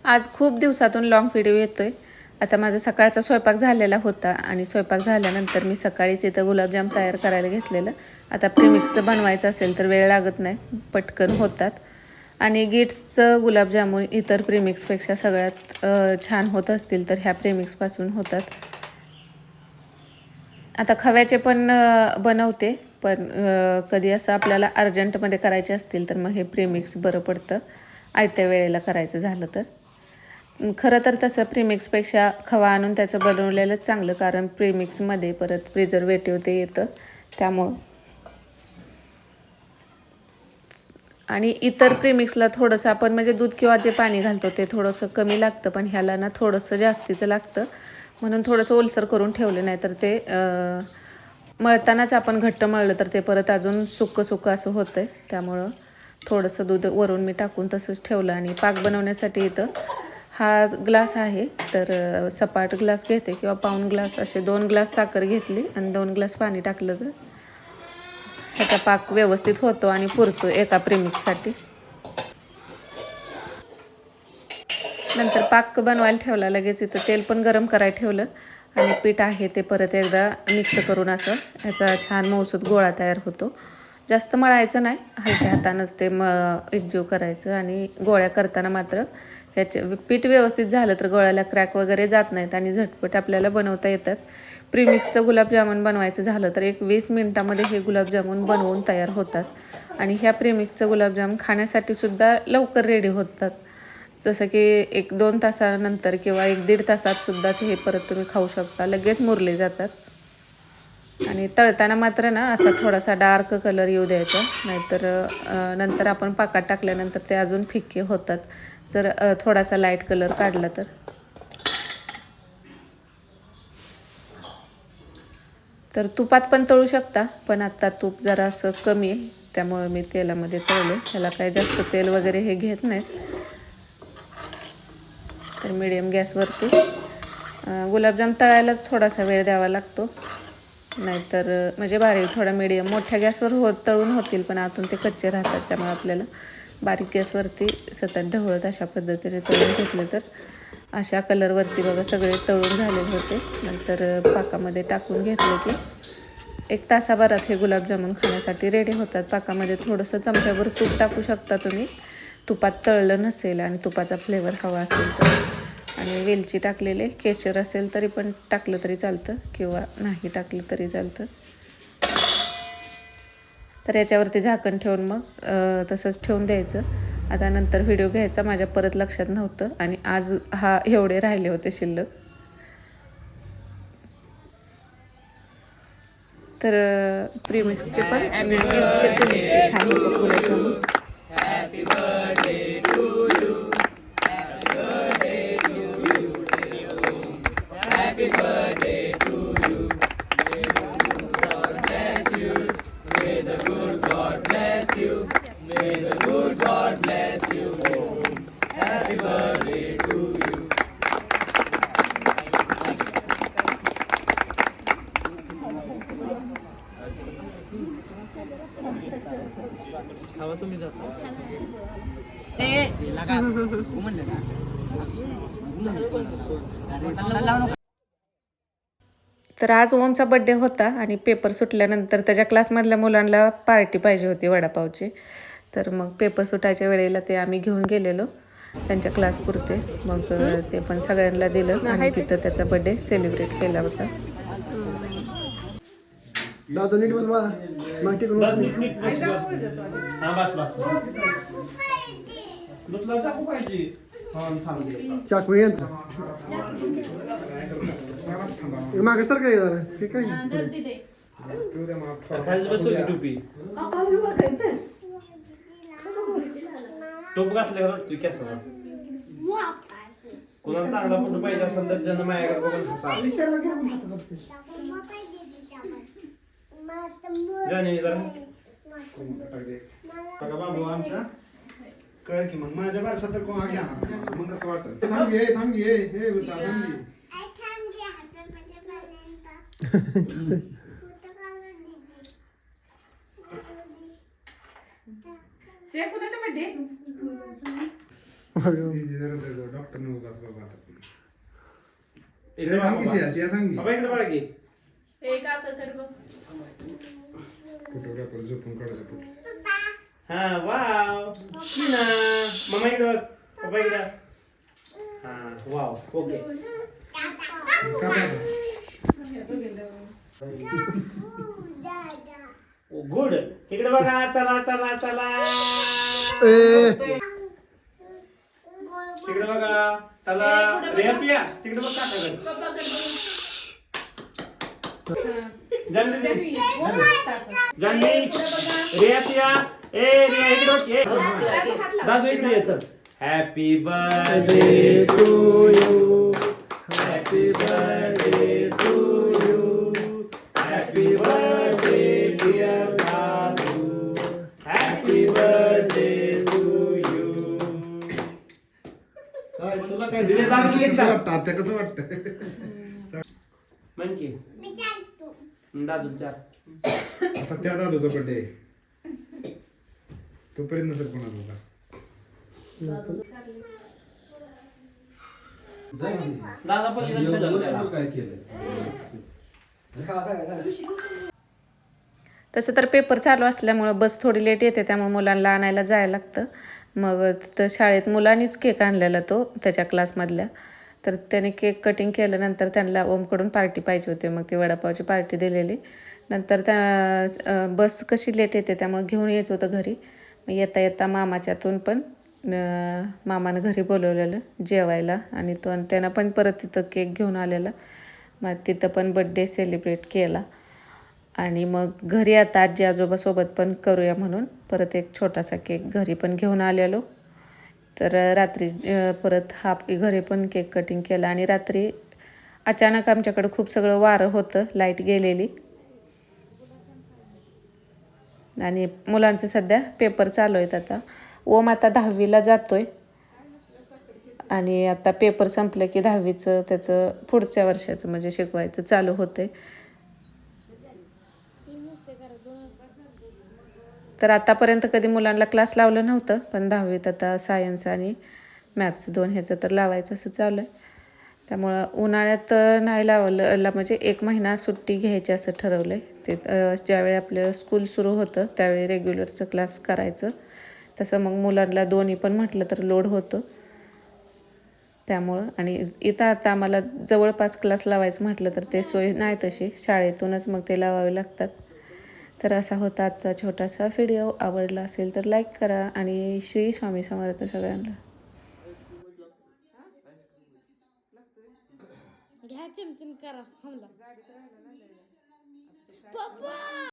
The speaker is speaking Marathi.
आज खूप दिवसातून लॉंग व्हिडिओ येतोय. आता माझा सकाळचा स्वयंपाक झालेला होता आणि स्वयंपाक झाल्यानंतर मी सकाळीच इथं गुलाबजाम तयार करायला घेतलेलं. आता प्रीमिक्सचं बनवायचं असेल तर वेळ लागत नाही, पटकन होतात. आणि गिट्सचं गुलाबजामुन इतर प्रीमिक्सपेक्षा सगळ्यात छान होत असतील तर ह्या प्रीमिक्सपासून होतात. आता खव्याचे पण बनवते, पण कधी असं आपल्याला अर्जंटमध्ये करायचे असतील तर मग हे प्रीमिक्स बरं पडतं आयत्या वेळेला करायचं झालं तर. खरं तर तसं प्रीमिक्सपेक्षा खवा आणून त्याचं बनवलेलंच चांगलं, कारण प्रीमिक्समध्ये परत प्रिझर्वेटिव्ह ते येतं त्यामुळं. आणि इतर प्रीमिक्सला थोडंसं आपण म्हणजे दूध किंवा जे पाणी घालतो ते थोडंसं कमी लागतं, पण ह्याला ना थोडंसं जास्तीचं लागतं. म्हणून थोडंसं ओलसर करून ठेवलं, नाही तर ते मळतानाच आपण घट्ट मळलं तर ते परत अजून सुक्कं सुक्कं असं होतं आहे. त्यामुळं थोडंसं दूध वरून मी टाकून तसंच ठेवलं. आणि पाक बनवण्यासाठी इथं हा ग्लास आहे तर सपाट ग्लास घेते किंवा पाऊण ग्लास, असे 2 ग्लास साखर घेतली आणि 2 ग्लास पाणी टाकलं तर ह्याचा पाक व्यवस्थित होतो आणि पुरतो एका प्रीमिक्ससाठी. नंतर पाक बनवायला ठेवला, लगेच इथं तेल पण गरम करायला ठेवलं आणि पीठ आहे ते परत एकदा मिक्स करून असं ह्याचा छान मऊसूत गोळा तयार होतो. जास्त मळायचं नाही, हलक्या हातानंच ते एकजीव करायचं. आणि गोळ्या करताना मात्र ह्याचे पीठ व्यवस्थित झालं तर गोळ्याला क्रॅक वगैरे जात नाहीत आणि झटपट आपल्याला बनवता येतात. प्रीमिक्सचं गुलाबजामुन बनवायचं झालं तर 20 मिनिटामध्ये हे गुलाबजामुन बनवून तयार होतात. आणि ह्या प्रीमिक्सचं गुलाबजामुन खाण्यासाठी सुद्धा लवकर रेडी होतात. जसं की 1-2 तासानंतर किंवा 1-1.5 तासात सुद्धा ते हे परत तुम्ही खाऊ शकता, लगेच मुरले जातात. आणि तळताना मात्र ना असा थोडासा डार्क कलर येऊ द्यायचा, नाहीतर नंतर आपण पाकात टाकल्यानंतर ते अजून फिक्के होतात जर थोडासा लाईट कलर काढला तर. तर तुपात पण तळू शकता, पण आत्ता तूप जरा असं कमी आहे त्यामुळे मी तेलामध्ये तळले. ह्याला काही जास्त तेल वगैरे हे घेत नाहीत. तर मीडियम गॅसवरती गुलाबजाम तळायलाच थोडासा वेळ द्यावा लागतो, नाहीतर म्हणजे बारीक थोडा मीडियम मोठ्या गॅसवर तळून होतील पण आतून ते कच्चे राहतात. त्यामुळे आपल्याला बारीक गॅसवरती सतत ढवळत अशा पद्धतीने तळून घेतले तर अशा कलरवरती बघा सगळे तळून झालेले होते. नंतर पाकामध्ये टाकून घेतले की 1 तासाभरात हे गुलाबजामुन खाण्यासाठी रेडी होतात. पाकामध्ये थोडंसं चमच्याभर तूप टाकू शकता तुम्ही, तुपात तळलं नसेल आणि तुपाचा फ्लेवर हवा असेल तर. आणि वेलची टाकलेले, केशर असेल तरी पण टाकलं तरी चालतं किंवा नाही टाकलं तरी चालतं. तर याच्यावरती झाकण ठेवून मग तसंच ठेवून द्यायचं. आता नंतर व्हिडिओ घ्यायचा माझ्या परत लक्षात नव्हतं आणि आज एवढे राहिले होते शिल्लक. तर प्रीमिक्सचे पण प्रीमिक्सचे छान होते gulab jamun. Happy birthday to you, happy birthday to you, happy birthday to you, may the good God bless you, may the good God bless you, may the good God bless you, happy birthday to you. खावा तुम्ही जाता तर आज ओमचा बड्डे होता आणि पेपर सुटल्यानंतर त्याच्या क्लासमधल्या मुलांना पार्टी पाहिजे होती वडापावची. तर मग पेपर सुटायच्या वेळेला ते आम्ही घेऊन गेलेलो त्यांच्या क्लासपुरते. मग ते पण सगळ्यांना दिलं आणि तिथं त्याचा बड्डे सेलिब्रेट केला होता. दादा नीट बस बाळा, मग टिकून चाकू यांचा मागे सर काय जरा हे काय खाली बसव की टोपी, टोप घातल्यावर तू कॅसला कोणाला चांगला फोटो पाहिजे असेल तर त्यांना माझ्याकडे बघून हसा जाणे जरा बघा बाबू आमचा कळ की मग माझ्या भाषा तर कोण घ्या मग कसं वाटतं. थांब घे हे होता थांब घे से कुणाचा बर्थडे डॉक्टर फोटोग्राफर झोपून काढायला. हा वाव ना मम्मा इकडे बघ पप्पा इकडे हा वाव ओके गुड इकडे बघा चला चला चला तिकडे बघा चला रेसिया तिकडे बघ काकाकडे जानवी रेसिया ए रिया इकडे दादू इकडे यायचं happy birthday to you happy birthday to you happy birthday dear दादू हॅपी बर्थडे टू यू तुला काय वाटतं आता कसं वाटतं म्हण की दादू चार आता त्या दादूचा बर्थडे तोपर्यंत नसेल कोणाला दादा पण काय केलं. तसं तर पेपर चालू असल्यामुळं बस थोडी लेट येते, त्यामुळे मुलांना आणायला जायला लागतं. मग तिथं शाळेत मुलांनीच केक आणलेला तो त्याच्या क्लासमधल्या, तर त्याने केक कटिंग केल्यानंतर त्यांना ओमकडून पार्टी पाहिजे होती. मग ती वडापावची पार्टी दिलेली. नंतर त्या बस कशी लेट येते त्यामुळे घेऊन यायचं होतं घरी. मग येता येता मामाच्यातून पण मामानं घरी बोलवलेलं जेवायला आणि त्यानं पण परत तिथं केक घेऊन आलेला. मग तिथं पण बड्डे सेलिब्रेट केला. आणि मग घरी आता आजी आजोबासोबत पण करूया म्हणून परत एक छोटासा केक घरी पण घेऊन आलेलो. तर रात्री परत घरी पण केक कटिंग केला. आणि रात्री अचानक आमच्याकडं खूप सगळं वारं होतं, लाईट गेलेली. आणि मुलांचे सध्या पेपर चालू आहेत. आता ओम आता 10वीला जातोय आणि आता पेपर संपलं की 10वीचं त्याचं पुढच्या वर्षाचं म्हणजे शिकवायचं चालू होतंय. तर आतापर्यंत कधी मुलांना क्लास लावलं नव्हतं, पण 10वीत आता सायन्स आणि मॅथ्स 2 ह्याचं तर लावायचं असं चालू आहे. त्यामुळं उन्हाळ्यात नाही लावलं, म्हणजे 1 महिना सुट्टी घ्यायची असं ठरवलं आहे. ते ज्यावेळी आपलं स्कूल सुरू होतं त्यावेळी रेग्युलरचं क्लास करायचं. तसं मग मुलांना दोन्ही पण म्हटलं तर लोड होतं. त्यामुळं आणि इथं आता आम्हाला जवळपास क्लास लावायचं म्हटलं तर ते सोय नाही तशी, शाळेतूनच मग ते लावावे लागतात. तर असा होता आजचा छोटासा व्हिडिओ. आवडला असेल तर लाईक करा आणि श्री स्वामी समर्थ सगळ्यांना. घ्या चिमचिम करा हमला.